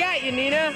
got you, Nina.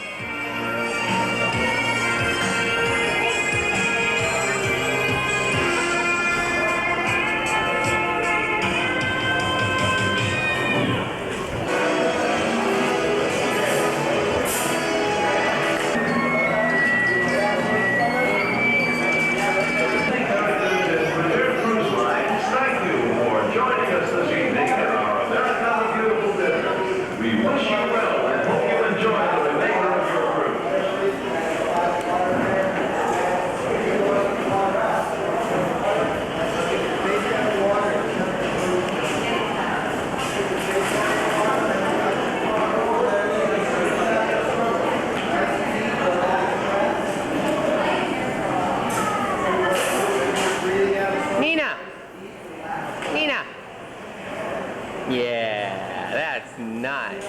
Yeah, that's nice.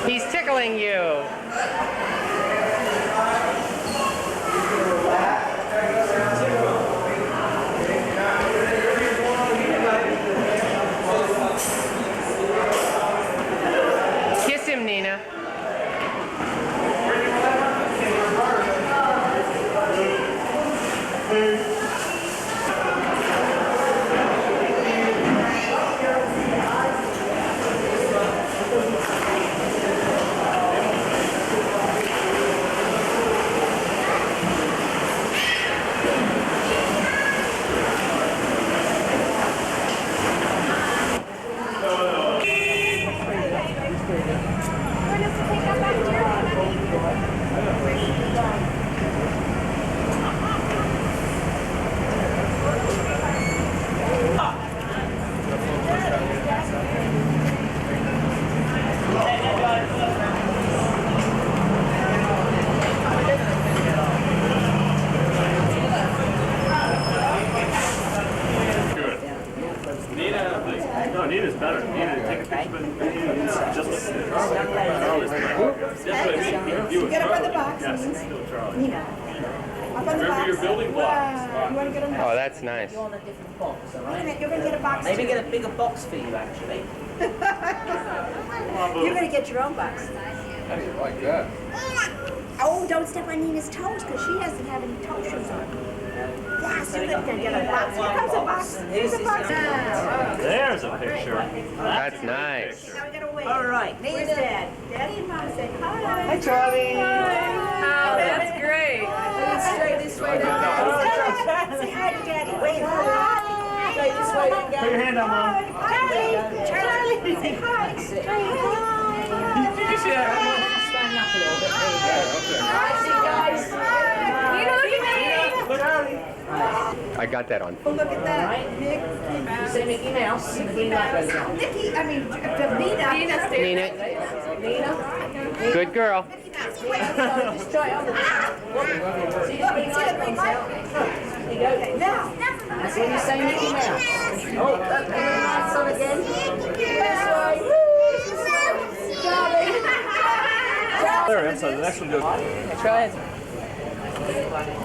He's tickling you. Kiss him, Nina. No, Nina's better. Nina, take a picture, but just Charley's better. Get up on the box. Nina. Up on the box. Your building blocks. You want to get on Oh, that's nice. You're on a different box, all right? You're going to get a box. Maybe get a bigger box for you, actually. You're going to get your own box. How do you like that? Oh, don't step on Nina's toes because she doesn't have any toe shoes on. Yes, you're going to get a box. Here comes a box. Here's a box. There's a picture. That's nice. Now we got to wait. All right. Where's Dad? Daddy and Mom say hi. Hi, Charley. Oh, that's great. Straight this way. Say hi to Daddy. Wait. Hi. Straight this way, then, Put your hand on, Mom. Charlie. Charlie. Say hi. Hi. Did you see that? Stand up a little bit. There you go. Hi, see you guys. Nina, look at me. Look, Charlie. I got that on. Oh, look at that. Right. Nick. You say Mickey Mouse, and the green light goes on. Nikki, I mean, Nina. Nina, stay. Nina, Nina? good girl. Just try it on the see the green light comes out. There you go. Now. That's when you say Mickey Mouse. Oh, look, the green light's on again. This way. Charlie. There, so the next one goes. Try it.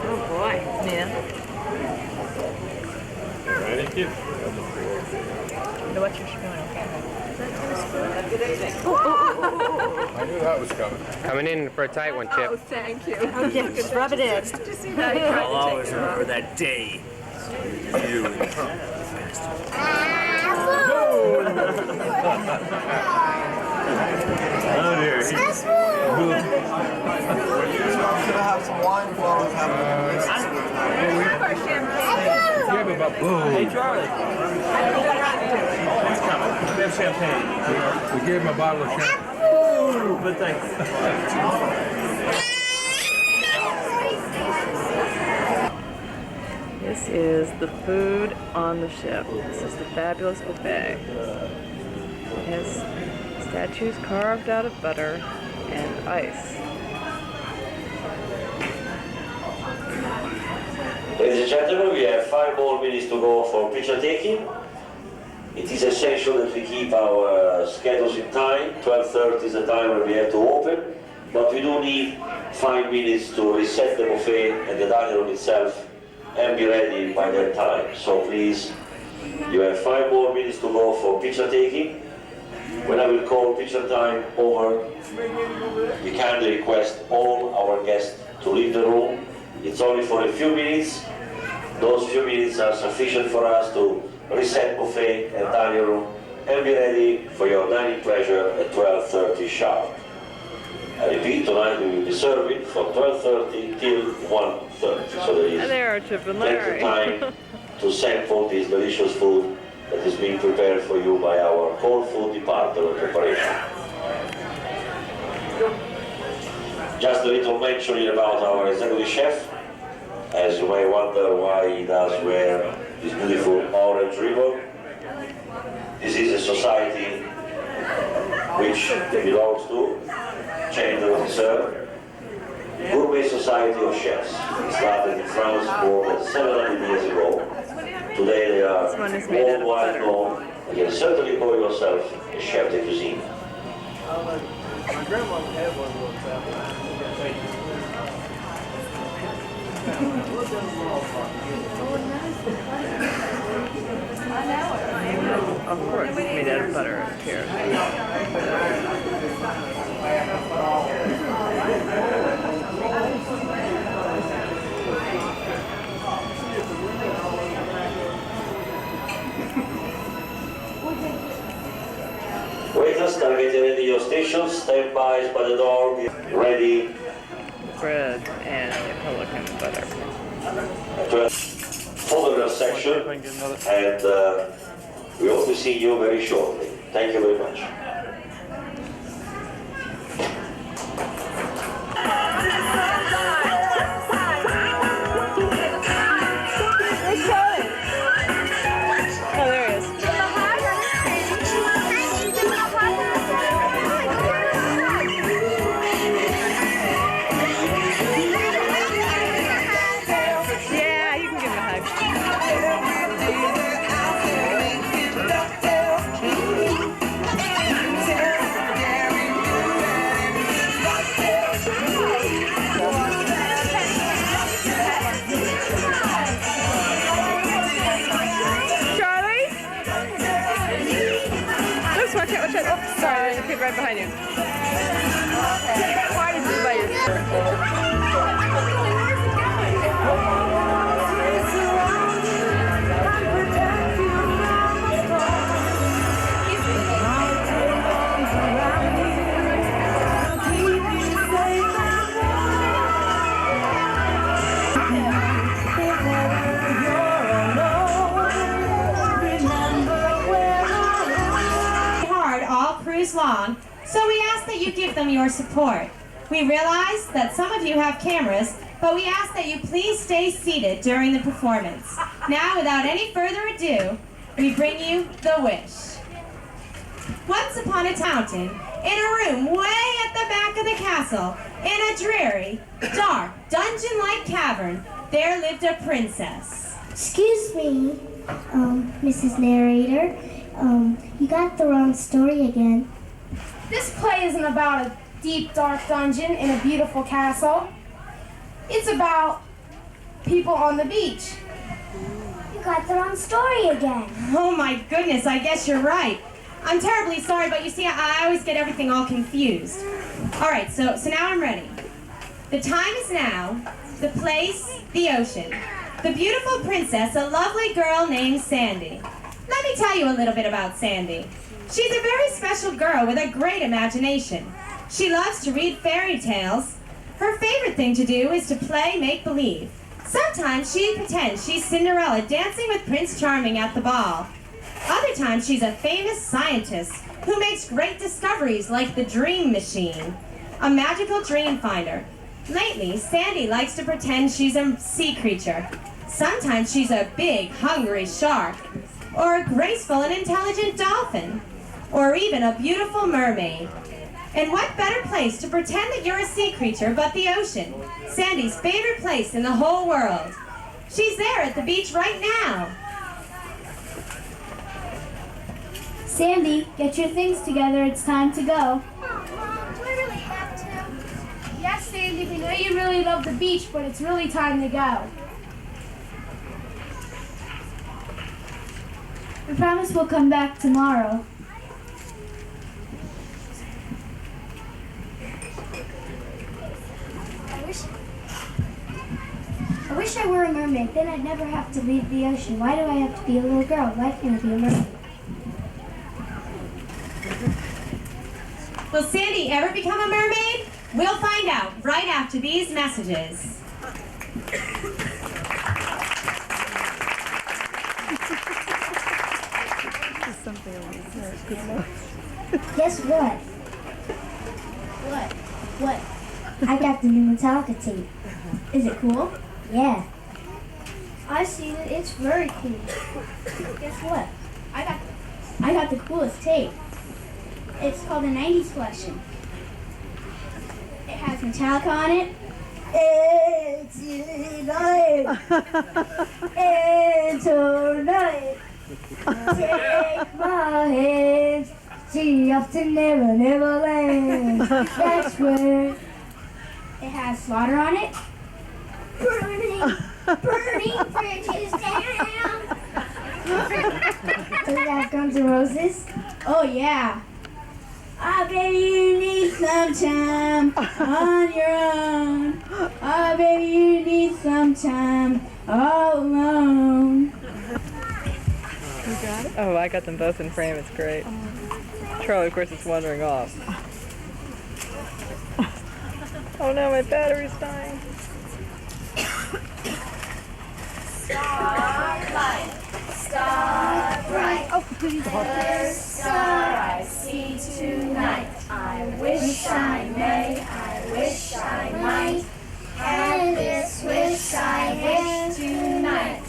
Oh boy. Yeah. Thank you. Watch your spoon, okay? I knew that was coming. Coming in for a tight one, Chip. Oh, thank you. Okay, just rub it in. I'll always remember that day. You. Oh dear. Have some wine while we're having Hey Charlie. What's coming? We have champagne. We gave him a bottle of champagne. But thank you. This is the food on the ship. This is the fabulous buffet. It has statues carved out of butter and ice. Ladies and gentlemen, we have 5 more minutes to go for picture taking. It is essential that we keep our schedules in time. 12:30 is the time when we have to open, but we do need 5 minutes to reset the buffet and the dining room itself and be ready by that time. So please, you have 5 more minutes to go for picture taking. When I will call picture time over, we kindly request all our guests to leave the room. It's only for a few minutes. Those few minutes are sufficient for us to reset buffet and dining room and be ready for your dining pleasure at 12:30 sharp. I repeat, tonight we will be serving from 12:30 till 1:30. So there is There are Chip and plenty Larry. of time to sample this delicious food that is being prepared for you by our whole food department of preparation. Just a little mentioning about our executive chef. As you may wonder why he does wear this beautiful orange ribbon. This is a society which he belongs to, Chamber of Dessert, Gourmet Society of Chefs. It started in France more than 700 years ago. Today they are This one is made out of worldwide butter. known. You can certainly call yourself a chef de cuisine. My grandma had one of those. Of course, it's made out of butter and carrots. Waiters, start getting ready your stations. Stand by the door. Be ready. Bread and Republican butter. Photograph section, and we hope to see you very shortly. Thank you very much. Oh, there he is. Yeah, you can give him a hug. Charlie? Oops, watch out, watch out. Oh, sorry, there's a kid right behind you. Why did you bite your hard all cruise long, so we ask that you give them your support. We realize that some of you have cameras, but we ask that you please stay seated during the performance. Now, without any further ado, we bring you The Wish. Once upon a mountain, in a room way at the back of the castle, in a dreary, dark, dungeon-like cavern, there lived a princess. Excuse me, Mrs. Narrator. You got the wrong story again. This play isn't about a deep, dark dungeon in a beautiful castle. It's about people on the beach. You got the wrong story again. Oh my goodness, I guess you're right. I'm terribly sorry, but you see, I always get everything all confused. All right, so now I'm ready. The time is now, the place, the ocean. The beautiful princess, a lovely girl named Sandy. Let me tell you a little bit about Sandy. She's a very special girl with a great imagination. She loves to read fairy tales. Her favorite thing to do is to play make-believe. Sometimes she pretends she's Cinderella dancing with Prince Charming at the ball. Other times she's a famous scientist who makes great discoveries like the dream machine, a magical dream finder. Lately, Sandy likes to pretend she's a sea creature. Sometimes she's a big, hungry shark, or a graceful and intelligent dolphin, or even a beautiful mermaid. And what better place to pretend that you're a sea creature but the ocean, Sandy's favorite place in the whole world. She's there at the beach right now. Sandy, get your things together. It's time to go. Do I really have to? Yes, Sandy, we know you really love the beach, but it's really time to go. We promise we'll come back tomorrow. wish I were a mermaid. Then I'd never have to leave the ocean. Why do I have to be a little girl? Why can't I be a mermaid? Will Sandy ever become a mermaid? We'll find out right after these messages. Guess what? What? I got the new Metallica tape. Is it cool? Yeah. I've seen it. It's very cool. Guess what? I got the coolest tape. It's called the 90s collection. It has Metallica on it. It's tonight. It's tonight. Take my hands. See off to Never, Never Land. That's where. It has Slaughter on it. Burning bridges down. Does it have Guns N' Roses? Oh yeah. I bet you need some time on your own. I bet you need some time all alone. Oh, I got them both in frame. It's great. Charlie, of course, is wandering off. Oh no, my battery's dying. Starlight, star bright. Oh, please. The star I see tonight. I wish I may, I wish I might. Have this wish I wish tonight.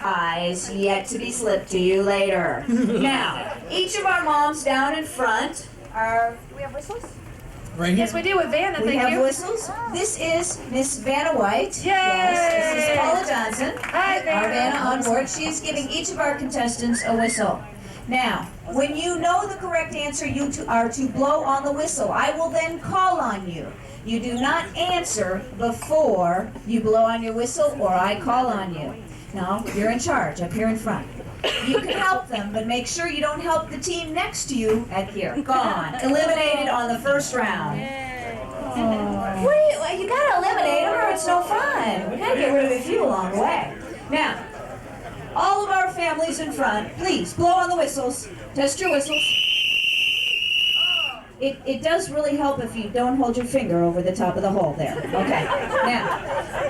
Eyes yet to be slipped to you later. Now, each of our moms down in front are. Do we have whistles? Right here. Yes, we do with Vanna, We thank have you. whistles. This is Miss Vanna White. Yay! Yes, this is Paula Johnson. Hi, Vanna. Our Vanna on board. She is giving each of our contestants a whistle. Now, when you know the correct answer, you are to blow on the whistle. I will then call on you. You do not answer before you blow on your whistle or I call on you. No, you're in charge up here in front. You can help them, but make sure you don't help the team next to you at here. Gone. Eliminated on the first round. What you gotta eliminate them or it's no fun. We gotta get rid of a few along the way. Now, all of our families in front, please blow on the whistles. Test your whistles. It does really help if you don't hold your finger over the top of the hole there. Okay.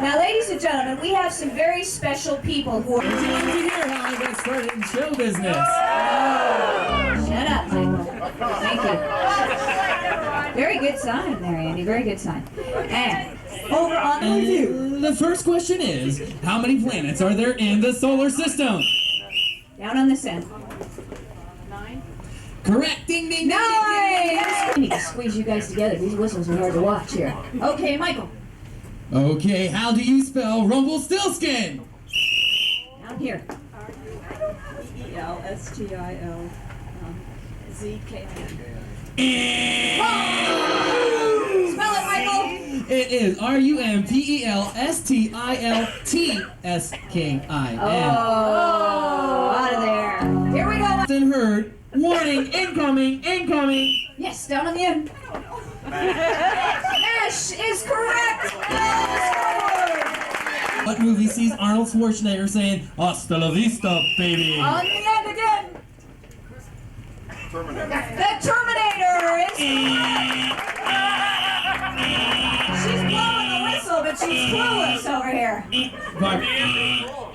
Now, ladies and gentlemen, we have some very special people who are. Would you like to hear how I got started in show business? Shut up, Michael. Thank you. Very good sign there, Andy. Very good sign. And over on the review. The first question is, how many planets are there in the solar system? Down on this end. Correct. Ding, ding, ding, ding, ding, ding. I need to squeeze you guys together. These whistles are hard to watch here. Okay, Michael. Okay, how do you spell Rumpelstiltskin? Down here. Spell it, Michael. It is Rumpelstiltskin. Oh, out of there. Here we go. And heard. Warning, incoming, incoming. Yes, down on the end. Ash is correct. What movie sees Arnold Schwarzenegger saying, "Hasta la vista, baby"? On the end again. Terminator. The Terminator is correct. She's blowing the whistle, but she's clueless over here. Barb,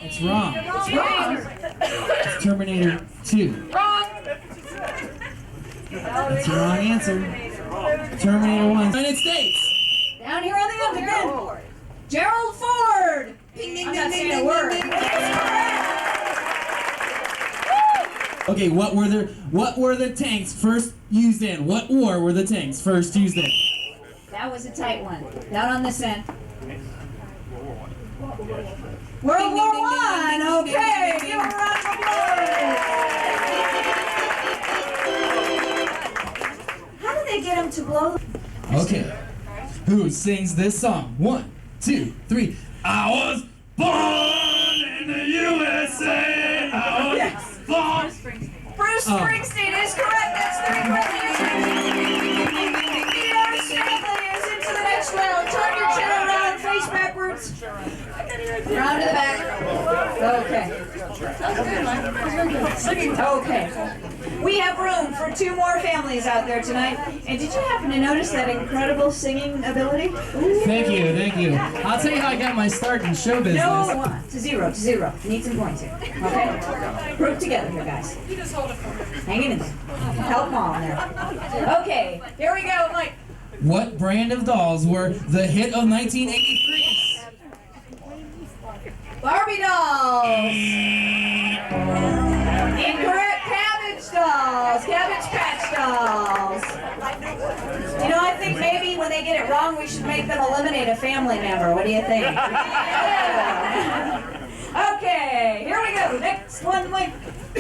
it's wrong. It's wrong. It's Terminator 2. Wrong. That's the wrong answer. Terminator 1. United States. Down here on the end again. Gerald Ford. Ding, ding, I'm not saying a word. Okay, what were the tanks first used in? What war were the tanks first used in? That was a tight one. Down on this end. World War I. Okay, give a round of applause. How did they get him to blow? Okay, who sings this song? 1, 2, 3. I was born in the USA. I was born. Bruce Springsteen is correct. That's the correct answer. Okay. Okay. We have room for 2 more families out there tonight. And did you happen to notice that incredible singing ability? Thank you, thank you. I'll tell you how I got my start in show business. No, to zero. Need some points here. Okay? Group together here, guys. Hang in there. Help them all in there. Okay, here we go, Mike. What brand of dolls were the hit of 1983? Barbie dolls. Incorrect. Cabbage dolls. Cabbage Patch dolls. You know, I think maybe when they get it wrong, we should make them eliminate a family member. What do you think? Yeah. Okay, here we go. Next one, Mike.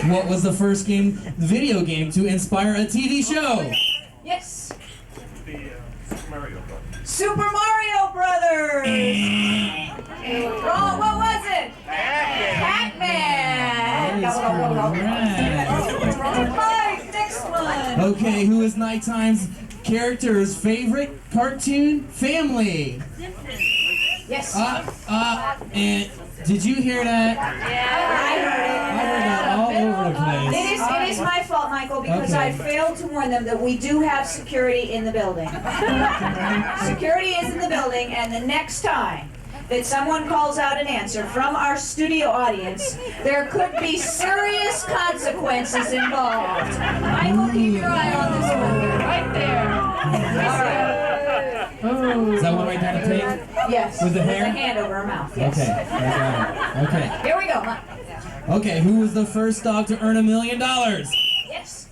What was the first video game to inspire a TV show? Yes. Super Mario Brothers. Wrong. What was it? Pac-Man. Mike, next one. Okay, who is Nighttime's character's favorite cartoon family? Yes. And did you hear that? Yeah. I heard it. I heard that all over the place. It is my fault, Michael, because I failed to warn them that we do have security in the building. Security is in the building, and the next time that someone calls out an answer from our studio audience, there could be serious consequences involved. Michael, keep your eye on this one here, right there. All right. Is that one right down the pig? Yes. With the hair? With the hand over her mouth, yes. Okay, I got it. Okay. Here we go, Mike. Okay, who was the first dog to earn $1 million? Yes.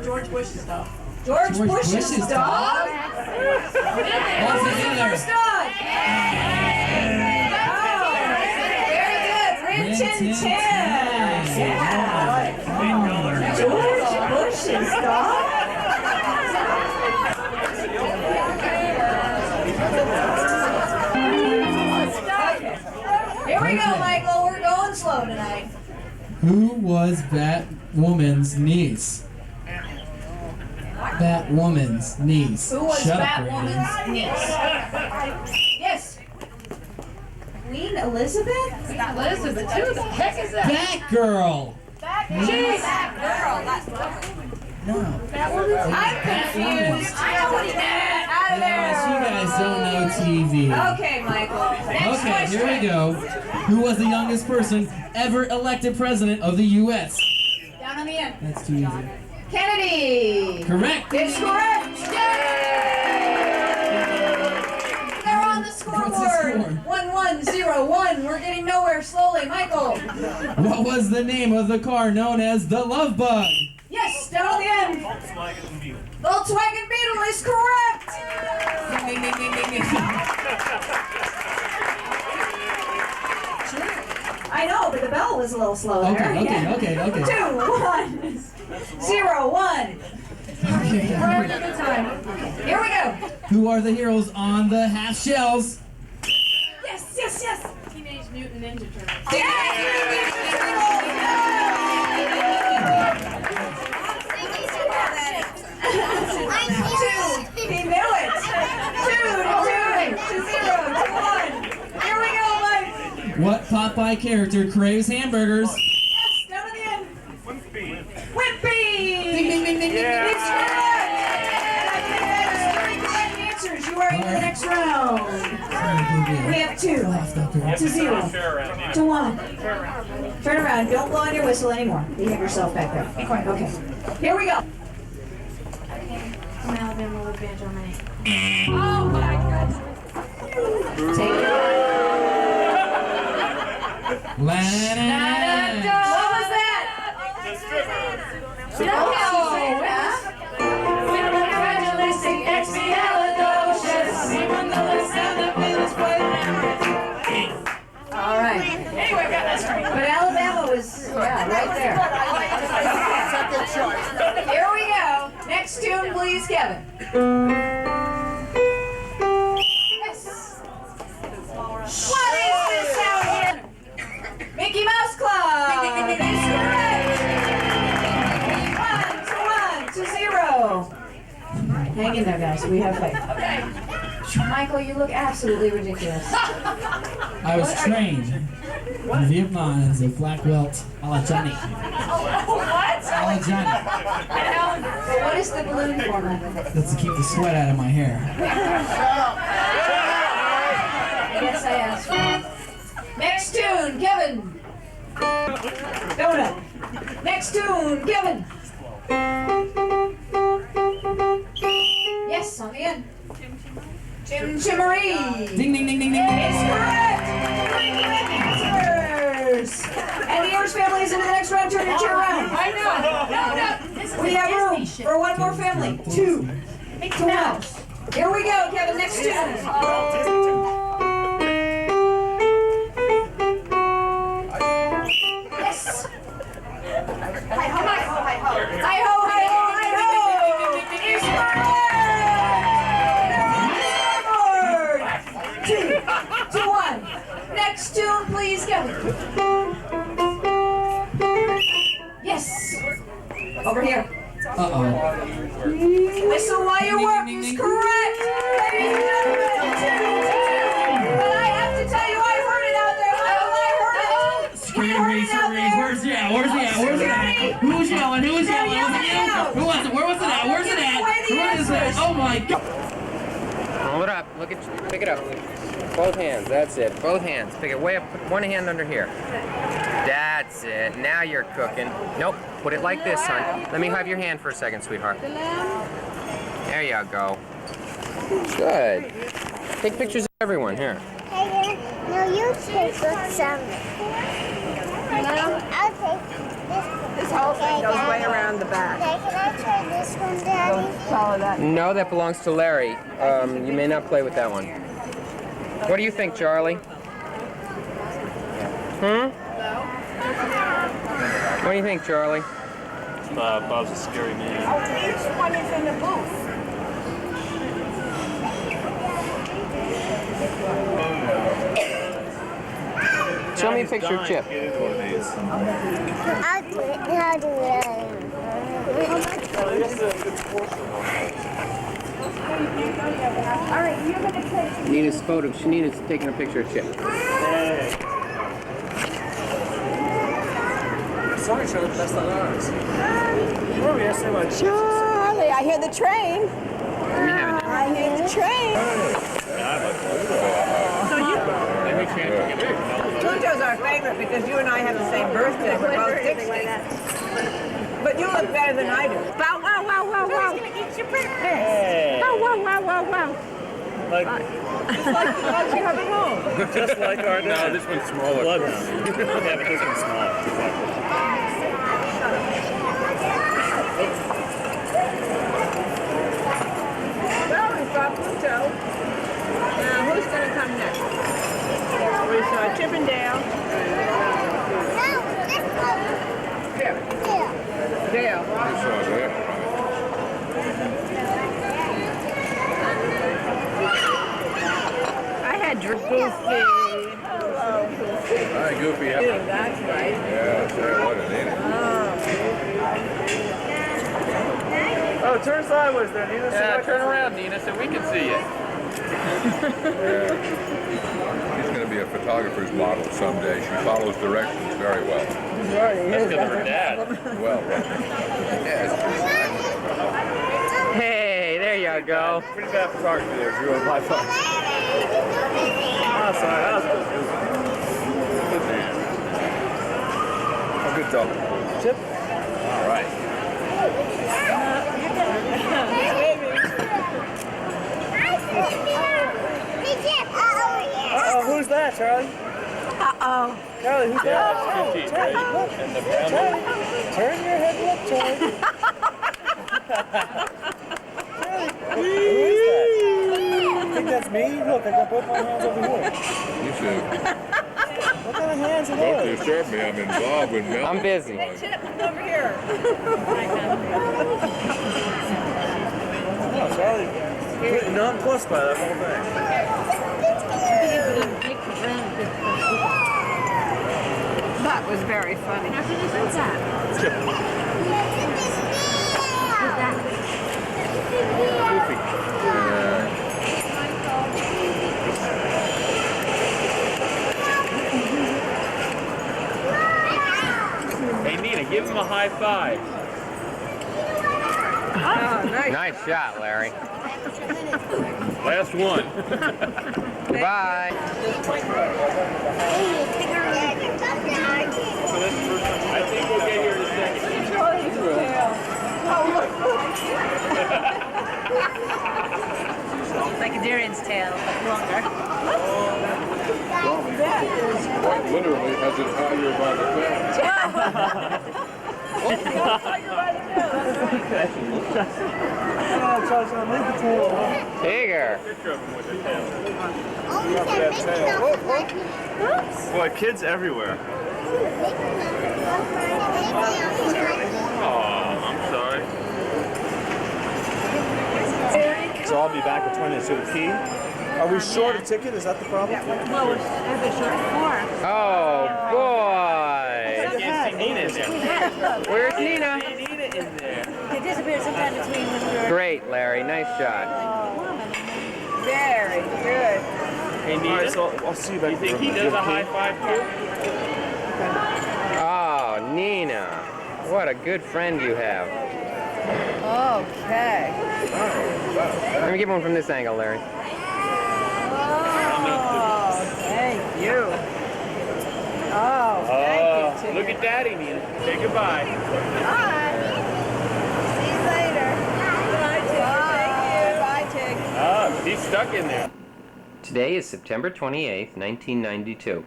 George Bush's dog. George Bush's dog? What's Who's the first dog? Oh, very good. Rin Tin Tin. Yeah. George Bush's dog? Here we go, Michael. We're going slow tonight. Who was Batwoman's niece? Batwoman's niece. Who was Shut up, Batwoman's niece? Yes. Queen Elizabeth? Elizabeth, who the heck is that? Batgirl. Jeez. Batgirl. No. I'm confused. Out of there. Yes, you guys don't know TV. Okay, Michael. Next Okay, question. here we go. Who was the youngest person ever elected president of the U.S.? Down on the end. That's too easy. Kennedy. Correct. It's correct. Yay! They're on the scoreboard. 1-1-0-1. We're getting nowhere slowly. Michael. What was the name of the car known as the Love Bug? Yes, down on the end. Volkswagen Beetle is correct. Ding, ding, ding, ding, ding. I know, but the bell was a little slow there. Okay. 2-1-0-1. Okay. Here we go. Who are the heroes on the half shells? Yes. Teenage Mutant Ninja Turtles. He knew it. 2-0-2-1. Here we go, Mike. What Popeye character craves hamburgers? Yes, down at the end. Wimpy. Ding, ding, ding, ding, ding. It's correct. And I think that is 3 correct answers. You are in the next round. We have 2-0-1. Turn around. Don't blow on your whistle anymore. Behave yourself back there. Be quiet. Okay. Here we go. From Alabama with banjo money. Oh my God. Take it. La, What was that? Congratulations, Expialidocious. All right. Anyway, got that straight. But Alabama was, right there. Here we go. Next tune, please, Kevin. Yes. What is this out here? Mickey Mouse Club. Is correct. 1-0. Hang in there, guys. We have faith. Michael, you look absolutely ridiculous. I was trained. Vietnam is a black belt a la Johnny. What? A la Johnny. What is the balloon for? That's to keep the sweat out of my hair. Yes, I asked. Next tune, Kevin. Donut. Next tune, Kevin. Yes, on the end. Chim Chimmery. Ding, ding, ding, ding, ding. It's correct. Correct answers. And the Irish family is into the next round. Turn your chair around. I know. No. We have room for one more family. Two. Now. Here we go, Kevin. Next tune. Yes. Hi-ho, hi-ho, hi-ho. Hi-ho, hi-ho, hi-ho. It's correct. 2, 1. Next tune, please, Kevin. Yes. Over here. Uh-oh. Whistle while you work is correct. Ladies and gentlemen. But I have to tell you, I heard it out there. I heard it. Scream, where's he at? Where's he at? Who's yelling? Who's yelling? Was it you? Who was it? Where was it at? Where's it at? Where is it? Oh my God. Hold it up. Look at you. Pick it up. Both hands. That's it. Both hands. Pick it way up. Put one hand under here. That's it. Now you're cooking. Nope. Put it like this, hon. Let me have your hand for a second, sweetheart. There you go. Good. Take pictures of everyone. Here. Hey, no, you take some. I'll take This whole thing goes way around the back. Okay, can I try this one, Daddy? Follow that. No, that belongs to Larry. You may not play with that one. What do you think, Charlie? What do you think, Charlie? Bob's a scary man. Oh, each one is in the booth. Show me a picture of Chip. I'll do it. I'll do it. All right, you're going to take... Nina's photo. Nina's taking a picture of Chip. Sorry, Charlie, but that's not ours. Where are we asking about Charlie, I hear the train. Let me have it. I hear the train. Pluto's our favorite because you and I have the same birthday. We're both 60. But you look better than I do. Wow, wow, wow, wow, wow. He's going to eat your breakfast. Wow, wow, wow, wow, wow. Like, Just like you coming home. just like our dad. No, this one's smaller. Bloodhound. Yeah, but this one's smaller. Well, we saw Pluto. Now, who's going to come next? We saw Chip and Dale. Dale. I had Goofy. Hello, Goofy. Hi, Goofy. Yeah, that's right. Yeah, say what an idiot. Oh, turn sideways there, Nina. Yeah, turn around, Nina, so we can see you. She's going to be a photographer's model someday. She follows directions very well. That's because of her dad. Well, yes. Hey, there you go. Pretty bad photography there. Drew on my phone. Oh, sorry. That was good man. Oh, good dog. Chip? All right. Uh-oh, who's that, Charlie? Uh-oh. Charlie, who's that? Charlie, look. Charlie, turn your head look, Charlie. Charlie, who is that? You think that's me? Look, I got both my hands over here. You should. What kind of hands are Don't those? disturb me. I'm involved with milk. I'm busy. Chip, over here. Oh, Charlie. Pretty nonplussed by that whole thing. That was very funny. Who's Chip? Goofy. give him a high five. Oh, nice. Nice shot, Larry. Last one. Goodbye. I think we'll get here in a second. Like a Darian's tail, but longer. Quite literally has it tiger by the tail. Tigger. Boy, kids everywhere. Oh, I'm sorry. So I'll be back in 20 minutes. So the key? Are we short a ticket? Is that the problem? Well, we're a bit short of 4. Oh, boy. I can't see Nina in there. Where's Nina? Nina in there. They disappeared sometime between when we were... Great, Larry. Nice shot. Very good. Hey, Nina. All right, so I'll see you back. You think he does a high five too? Oh, Nina. What a good friend you have. Okay. Let me get one from this angle, Larry. Oh, thank you. Oh, thank you, Tigger. Look at Daddy, Nina. Say goodbye. Bye. See you later. Bye, Tigger. Thank you. Bye, Tigger. Oh, he's stuck in there. Today is September 28th, 1992.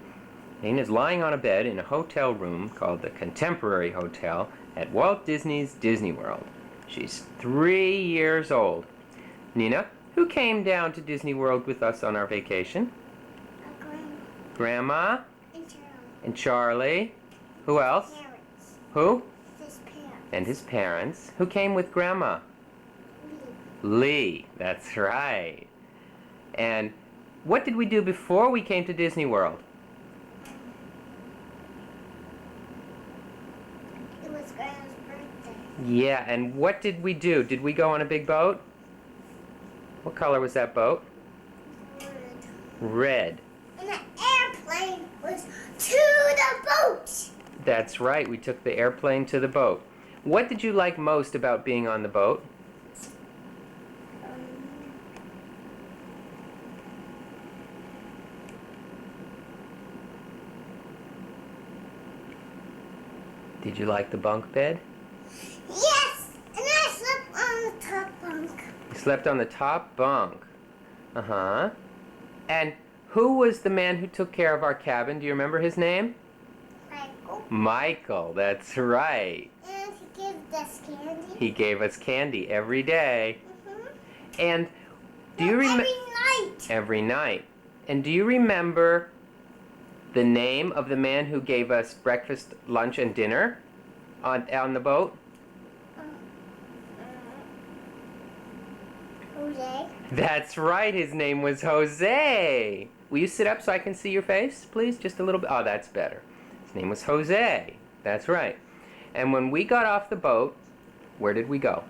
Nina's lying on a bed in a hotel room called the Contemporary Hotel at Walt Disney's Disney World. She's 3 years old. Nina, who came down to Disney World with us on our vacation? Grandma? And Charlie. Who else? Parents. Who? His parents. And his parents. Who came with Grandma? Lee. That's right. And what did we do before we came to Disney World? It was Grandma's birthday. Yeah, and what did we do? Did we go on a big boat? What color was that boat? Red. And the airplane was to the boat. That's right, we took the airplane to the boat. What did you like most about being on the boat? Did you like the bunk bed? Yes, and I slept on the top bunk. You slept on the top bunk. Uh-huh. And who was the man who took care of our cabin? Do you remember his name? Michael. Michael, that's right. And he gave us candy. He gave us candy every day. And do you Every remember? night. Every night. And do you remember the name of the man who gave us breakfast, lunch, and dinner on the boat? Jose. That's right, his name was Jose. Will you sit up so I can see your face, please? Just a little bit. Oh, that's better. His name was Jose. That's right. And when we got off the boat, where did we go?